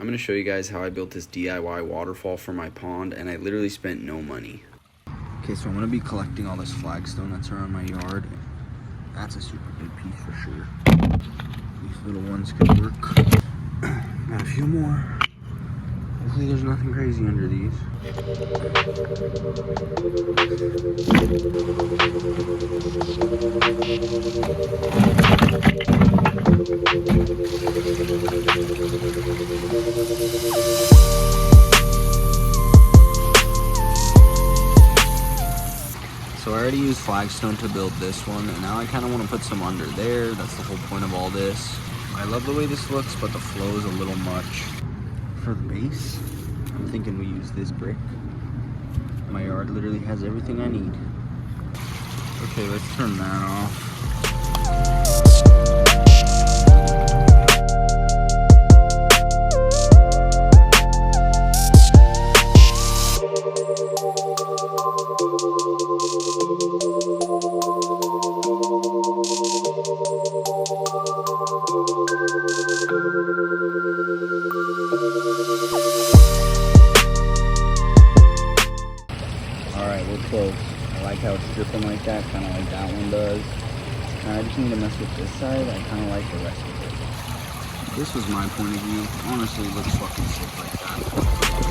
I'm going to show you guys how I built this DIY waterfall for my pond, and I literally spent no money. Okay, so I'm going to be collecting all this flagstone that's around my yard. That's a super big piece for sure. These little ones could work. Got a few more. Hopefully there's nothing crazy under these. So I already used flagstone to build this one, and now I kind of want to put some under there. That's the whole point of all this. I love the way this looks, but the flow is a little much. For the base, I'm thinking we use this brick. My yard literally has everything I need. Okay, let's turn that off. Alright, we're close. I like how it's dripping like that, kind of like that one does. Now I just need to mess with this side. I kind of like the rest of it. This was my point of view. Honestly, it looks fucking sick like that.